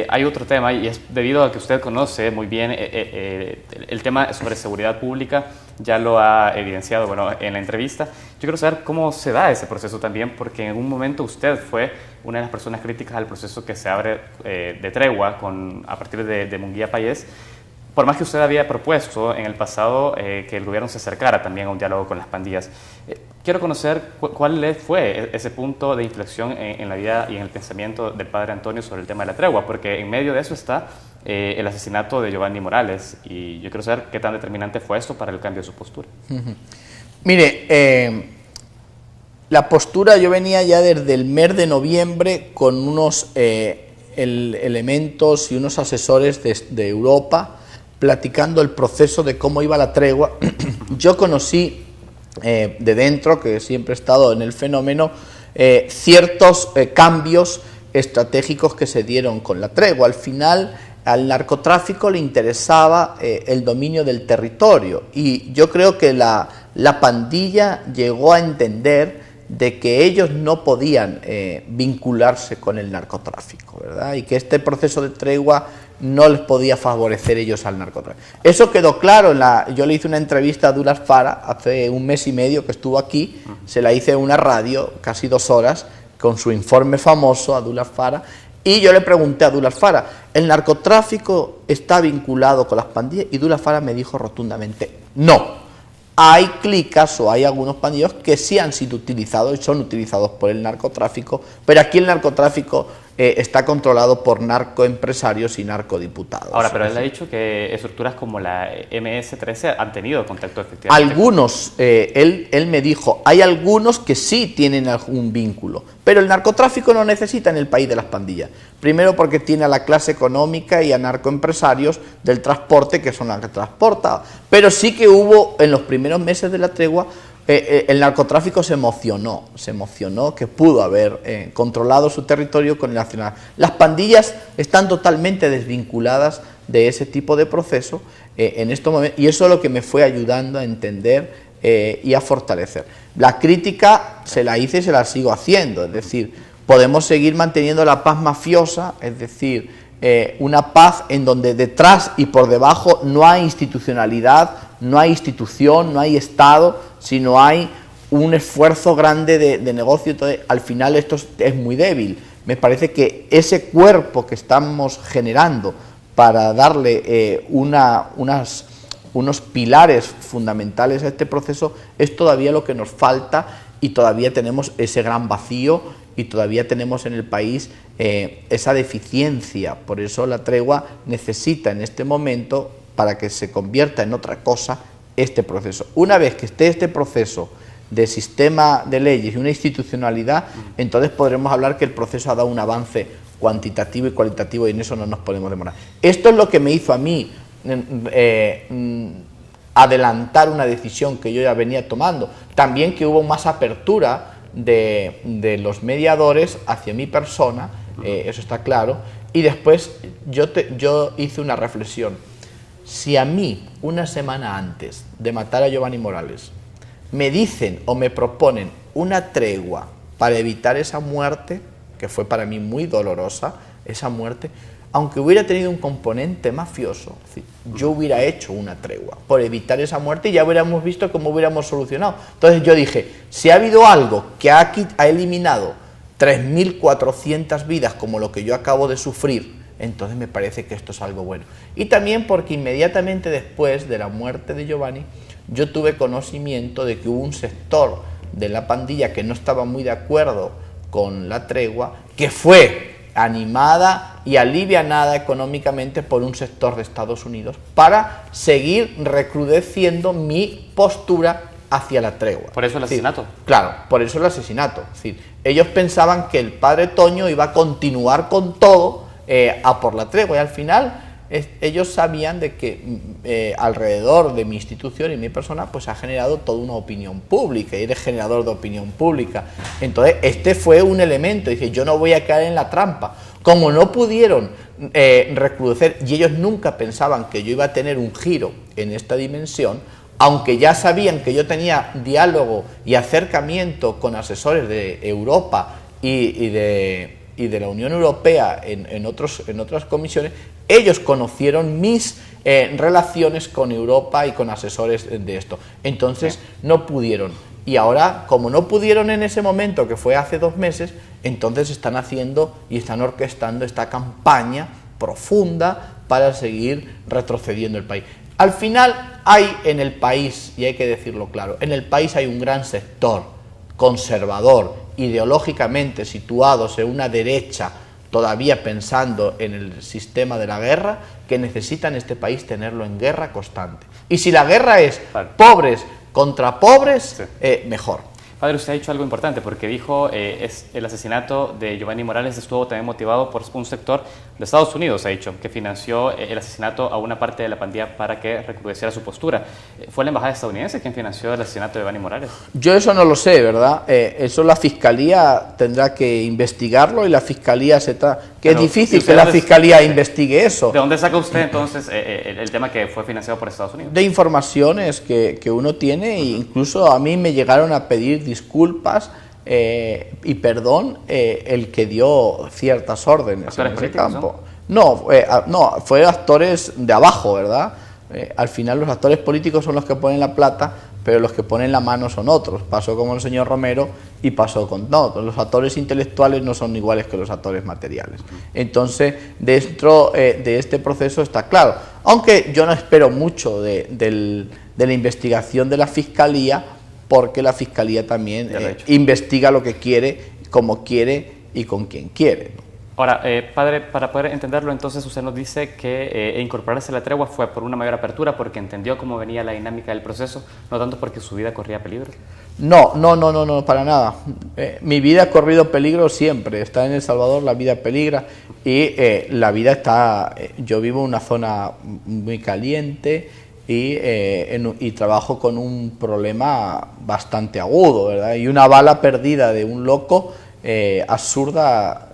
Hay otro tema, y es debido a que usted conoce muy bien el tema sobre seguridad pública, ya lo ha evidenciado en la entrevista. Yo quiero saber cómo se da ese proceso también, porque en un momento usted fue una de las personas críticas al proceso que se abre de tregua a partir de Munguía Payés, por más que usted había propuesto en el pasado que el gobierno se acercara también a un diálogo con las pandillas. Quiero conocer cuál fue ese punto de inflexión en la vida y en el pensamiento del padre Antonio sobre el tema de la tregua, porque en medio de eso está el asesinato de Giovanni Morales, y yo quiero saber qué tan determinante fue esto para el cambio de su postura. Mire, la postura, yo venía ya desde el mes de noviembre con unos elementos y unos asesores de Europa platicando el proceso de cómo iba la tregua. Yo conocí de dentro, que siempre he estado en el fenómeno, ciertos cambios estratégicos que se dieron con la tregua. Al final, al narcotráfico le interesaba el dominio del territorio, y yo creo que la pandilla llegó a entender de que ellos no podían vincularse con el narcotráfico, ¿verdad? Y que este proceso de tregua no les podía favorecer ellos al narcotráfico. Eso quedó claro. Yo le hice una entrevista a Douglas Fara hace un mes y medio que estuvo aquí, se la hice en una radio, casi 2 horas, con su informe famoso a Douglas Fara, y yo le pregunté a Douglas Fara, ¿el narcotráfico está vinculado con las pandillas? Y Douglas Fara me dijo rotundamente, no. Hay clicas o hay algunos pandilleros que sí han sido utilizados y son utilizados por el narcotráfico, pero aquí el narcotráfico está controlado por narcoempresarios y narcodiputados. Ahora, pero él ha dicho que estructuras como la MS-13 han tenido contacto efectivamente. Algunos, él me dijo, hay algunos que sí tienen algún vínculo, pero el narcotráfico no necesita en el país de las pandillas. Primero porque tiene a la clase económica y a narcoempresarios del transporte que son los que transportan. Pero sí que hubo en los primeros meses de la tregua, el narcotráfico se emocionó que pudo haber controlado su territorio con el nacional. Las pandillas están totalmente desvinculadas de ese tipo de proceso en estos momentos, y eso es lo que me fue ayudando a entender y a fortalecer. La crítica se la hice y se la sigo haciendo, es decir, podemos seguir manteniendo la paz mafiosa, es decir, una paz en donde detrás y por debajo no hay institucionalidad, no hay institución, no hay Estado, sino hay un esfuerzo grande de negocio. Entonces, al final esto es muy débil. Me parece que ese cuerpo que estamos generando para darle unos pilares fundamentales a este proceso es todavía lo que nos falta, y todavía tenemos ese gran vacío y todavía tenemos en el país esa deficiencia. Por eso la tregua necesita en este momento, para que se convierta en otra cosa, este proceso. Una vez que esté este proceso de sistema de leyes y una institucionalidad, entonces podremos hablar que el proceso ha dado un avance cuantitativo y cualitativo, y en eso no nos podemos demorar. Esto es lo que me hizo a mí adelantar una decisión que yo ya venía tomando. También que hubo más apertura de los mediadores hacia mi persona, eso está claro, y después yo hice una reflexión. Si a mí, una semana antes de matar a Giovanni Morales, me dicen o me proponen una tregua para evitar esa muerte, que fue para mí muy dolorosa, esa muerte, aunque hubiera tenido un componente mafioso, yo hubiera hecho una tregua por evitar esa muerte y ya hubiéramos visto cómo hubiéramos solucionado. Entonces yo dije, si ha habido algo que ha eliminado 3.400 vidas como lo que yo acabo de sufrir, entonces me parece que esto es algo bueno. Y también porque inmediatamente después de la muerte de Giovanni, yo tuve conocimiento de que hubo un sector de la pandilla que no estaba muy de acuerdo con la tregua, que fue animada y alivianada económicamente por un sector de Estados Unidos para seguir recrudeciendo mi postura hacia la tregua. ¿Por eso el asesinato? Claro, por eso el asesinato. Es decir, ellos pensaban que el padre Toño iba a continuar con todo a por la tregua, y al final ellos sabían de que alrededor de mi institución y mi persona pues ha generado toda una opinión pública, y eres generador de opinión pública. Entonces este fue un elemento, dije, yo no voy a caer en la trampa. Como no pudieron recrudecer, y ellos nunca pensaban que yo iba a tener un giro en esta dimensión, aunque ya sabían que yo tenía diálogo y acercamiento con asesores de Europa y de la Unión Europea en otras comisiones. Ellos conocieron mis relaciones con Europa y con asesores de esto. Entonces no pudieron. Y ahora, como no pudieron en ese momento, que fue hace 2 meses, entonces están haciendo y están orquestando esta campaña profunda para seguir retrocediendo el país. Al final hay en el país, y hay que decirlo claro, en el país hay un gran sector conservador, ideológicamente situados en una derecha, todavía pensando en el sistema de la guerra, que necesitan este país tenerlo en guerra constante. Y si la guerra es pobres contra pobres, mejor. Padre, usted ha dicho algo importante, porque dijo el asesinato de Giovanni Morales estuvo también motivado por un sector de Estados Unidos, ha dicho, que financió el asesinato a una parte de la pandilla para que recrudeciera su postura. ¿Fue la embajada estadounidense quien financió el asesinato de Giovanni Morales? Yo eso no lo sé, ¿verdad? Eso la Fiscalía tendrá que investigarlo, y la Fiscalía que es difícil que la Fiscalía investigue eso. ¿De dónde saca usted entonces el tema que fue financiado por Estados Unidos? De informaciones que uno tiene, e incluso a mí me llegaron a pedir disculpas y perdón el que dio ciertas órdenes en ese campo. No, fue actores de abajo, ¿verdad? Al final los actores políticos son los que ponen la plata, pero los que ponen la mano son otros. Pasó con el señor Romero y pasó con otros. Los actores intelectuales no son iguales que los actores materiales. Entonces, dentro de este proceso está claro. Aunque yo no espero mucho de la investigación de la Fiscalía, porque la Fiscalía también investiga lo que quiere, como quiere y con quien quiere. Ahora, padre, para poder entenderlo, entonces usted nos dice que incorporarse a la tregua fue por una mayor apertura, porque entendió cómo venía la dinámica del proceso, no tanto porque su vida corría peligro. No, para nada. Mi vida ha corrido peligro siempre. Está en El Salvador, la vida peligra, y la vida está... yo vivo en una zona muy caliente, y trabajo con un problema bastante agudo, ¿verdad? Y una bala perdida de un loco absurda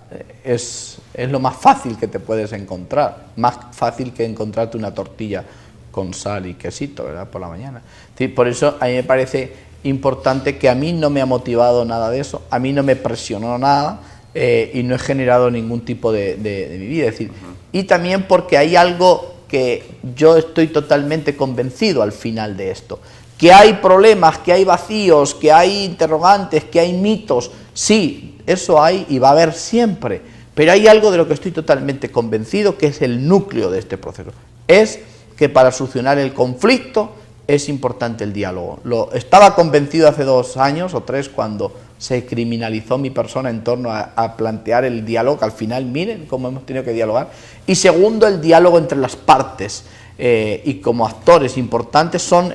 es lo más fácil que te puedes encontrar, más fácil que encontrarte una tortilla con sal y quesito, ¿verdad? Por la mañana. Sí, por eso a mí me parece importante, que a mí no me ha motivado nada de eso, a mí no me presionó nada, y no he generado ningún tipo de mi vida. Es decir, y también porque hay algo que yo estoy totalmente convencido al final de esto, que hay problemas, que hay vacíos, que hay interrogantes, que hay mitos. Sí, eso hay y va a haber siempre, pero hay algo de lo que estoy totalmente convencido, que es el núcleo de este proceso. Es que para solucionar el conflicto es importante el diálogo. Estaba convencido hace 2 años o 3 cuando se criminalizó mi persona en torno a plantear el diálogo, que al final miren cómo hemos tenido que dialogar. Y segundo, el diálogo entre las partes, y como actores importantes son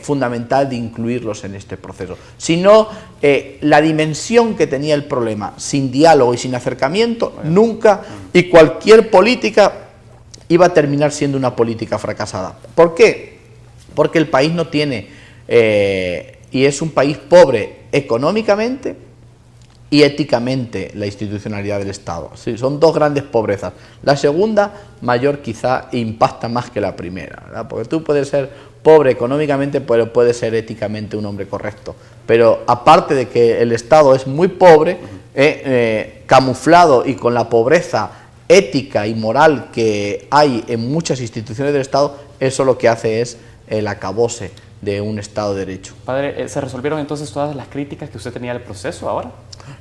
fundamental de incluirlos en este proceso. Si no, la dimensión que tenía el problema, sin diálogo y sin acercamiento, nunca, y cualquier política iba a terminar siendo una política fracasada. ¿Por qué? Porque el país no tiene, y es un país pobre económicamente y éticamente, la institucionalidad del Estado. Sí, son 2 grandes pobrezas. La segunda, mayor quizá, impacta más que la primera, ¿verdad? Porque tú puedes ser pobre económicamente, pero puedes ser éticamente un hombre correcto. Pero aparte de que el Estado es muy pobre, camuflado y con la pobreza ética y moral que hay en muchas instituciones del Estado, eso lo que hace es el acabose de un Estado de Derecho. Padre, ¿se resolvieron entonces todas las críticas que usted tenía del proceso ahora?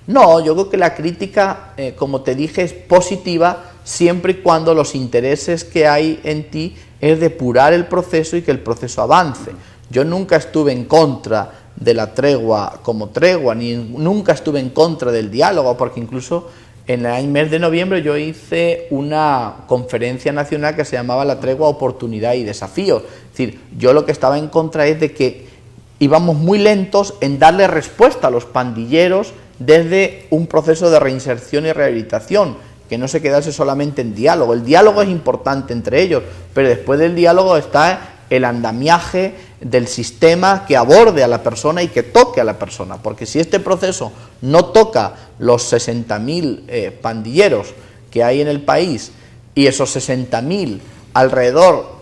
No, yo creo que la crítica, como te dije, es positiva siempre y cuando los intereses que hay en ti es depurar el proceso y que el proceso avance. Yo nunca estuve en contra de la tregua como tregua, ni nunca estuve en contra del diálogo, porque incluso en el mes de noviembre yo hice una conferencia nacional que se llamaba La Tregua, Oportunidad y Desafío. Es decir, yo lo que estaba en contra es de que íbamos muy lentos en darle respuesta a los pandilleros desde un proceso de reinserción y rehabilitación, que no se quedase solamente en diálogo. El diálogo es importante entre ellos, pero después del diálogo está el andamiaje del sistema que aborde a la persona y que toque a la persona, porque si este proceso no toca los 60.000 pandilleros que hay en el país, y esos 60.000 alrededor,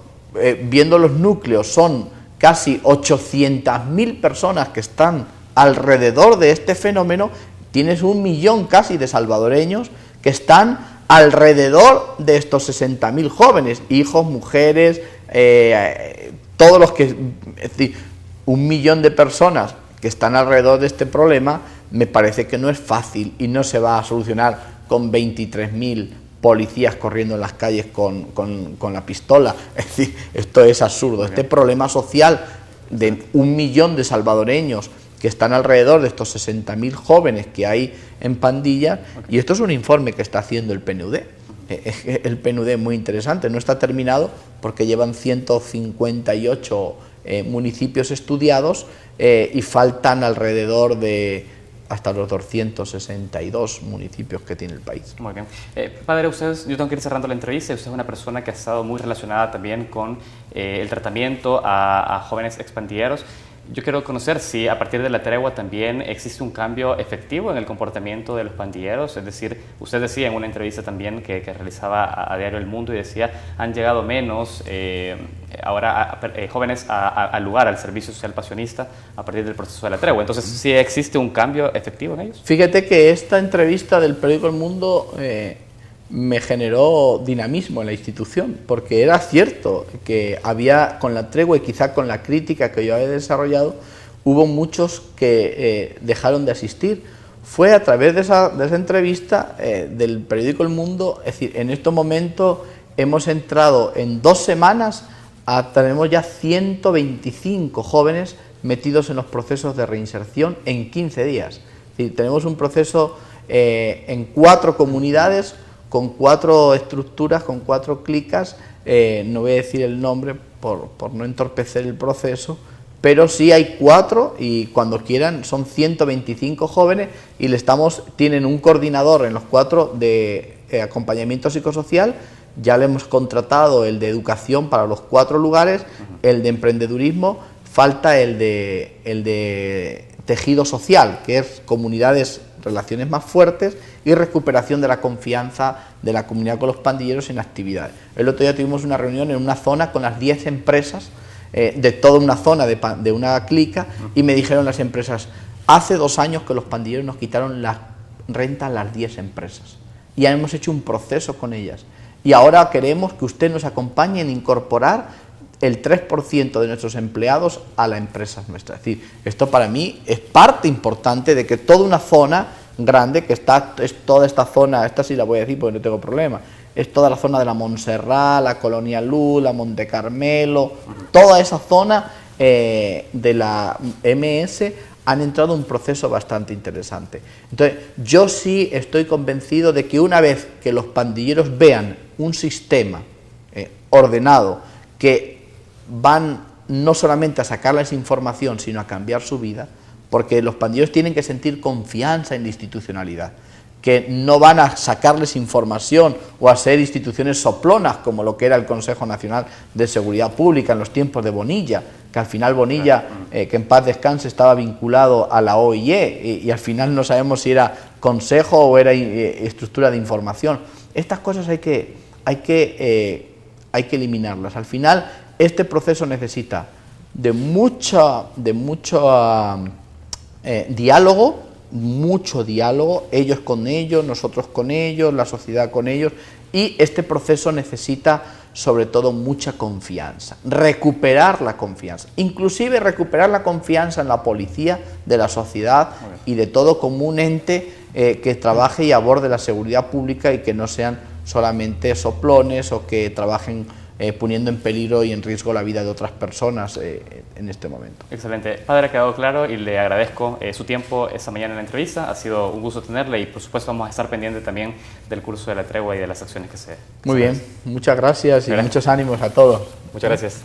viendo los núcleos, son casi 800.000 personas que están alrededor de este fenómeno, tienes 1 millón casi de salvadoreños que están alrededor de estos 60.000 jóvenes, hijos, mujeres, todos los que... Es decir, 1 millón de personas que están alrededor de este problema, me parece que no es fácil y no se va a solucionar con 23.000 policías corriendo en las calles con la pistola. Es decir, esto es absurdo. Este problema social de 1 millón de salvadoreños que están alrededor de estos 60.000 jóvenes que hay en pandillas, y esto es un informe que está haciendo el PNUD. El PNUD es muy interesante, no está terminado porque llevan 158 municipios estudiados y faltan alrededor de hasta los 262 municipios que tiene el país. Muy bien. Padre, yo tengo que ir cerrando la entrevista. Usted es una persona que ha estado muy relacionada también con el tratamiento a jóvenes expandilleros. Yo quiero conocer si a partir de la tregua también existe un cambio efectivo en el comportamiento de los pandilleros. Es decir, usted decía en una entrevista también que realizaba a Diario El Mundo y decía, han llegado menos ahora jóvenes al lugar, al servicio social pasionista a partir del proceso de la tregua. Entonces, ¿sí existe un cambio efectivo en ellos? Fíjate que esta entrevista del periódico El Mundo me generó dinamismo en la institución, porque era cierto que había, con la tregua y quizá con la crítica que yo había desarrollado, hubo muchos que dejaron de asistir. Fue a través de esa entrevista del periódico El Mundo. Es decir, en estos momentos hemos entrado en 2 semanas, tenemos ya 125 jóvenes metidos en los procesos de reinserción en 15 días. Es decir, tenemos un proceso en 4 comunidades, con 4 estructuras, con 4 clicas, no voy a decir el nombre por no entorpecer el proceso, pero sí hay 4 y cuando quieran son 125 jóvenes y tienen un coordinador en los 4 de acompañamiento psicosocial. Ya le hemos contratado el de educación para los 4 lugares, el de emprendedurismo, falta el de tejido social, que es comunidades, relaciones más fuertes y recuperación de la confianza de la comunidad con los pandilleros en actividades. El otro día tuvimos una reunión en una zona con las 10 empresas de toda una zona de una clica y me dijeron las empresas, hace 2 años que los pandilleros nos quitaron la renta a las 10 empresas y ya hemos hecho un proceso con ellas y ahora queremos que usted nos acompañe en incorporar el 3% de nuestros empleados a la empresa nuestra. Es decir, esto para mí es parte importante de que toda una zona grande, que es toda esta zona, esta sí la voy a decir porque no tengo problema, es toda la zona de la Montserrat, la Colonia Luz, la Monte Carmelo, toda esa zona de la MS han entrado en un proceso bastante interesante. Entonces, yo sí estoy convencido de que una vez que los pandilleros vean un sistema ordenado, que van no solamente a sacarles información, sino a cambiar su vida, porque los pandilleros tienen que sentir confianza en la institucionalidad, que no van a sacarles información o a ser instituciones soplonas, como lo que era el Consejo Nacional de Seguridad Pública en los tiempos de Bonilla, que al final Bonilla, que en paz descanse, estaba vinculado a la OIE, y al final no sabemos si era consejo o era estructura de información. Estas cosas hay que eliminarlas. Al final, este proceso necesita de mucho diálogo, ellos con ellos, nosotros con ellos, la sociedad con ellos, y este proceso necesita sobre todo mucha confianza, recuperar la confianza, inclusive recuperar la confianza en la policía, de la sociedad y de todo como un ente que trabaje y aborde la seguridad pública y que no sean solamente soplones o que trabajen poniendo en peligro y en riesgo la vida de otras personas en este momento. Excelente. Padre, ha quedado claro y le agradezco su tiempo esta mañana en la entrevista. Ha sido un gusto tenerle y por supuesto vamos a estar pendientes también del curso de la tregua y de las acciones que se Muy bien, muchas gracias y muchos ánimos a todos. Muchas gracias.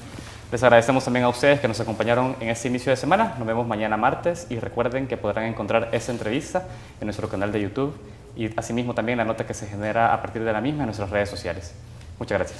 Les agradecemos también a ustedes que nos acompañaron en este inicio de semana. Nos vemos mañana martes y recuerden que podrán encontrar esta entrevista en nuestro canal de YouTube y asimismo también la nota que se genera a partir de la misma en nuestras redes sociales. Muchas gracias.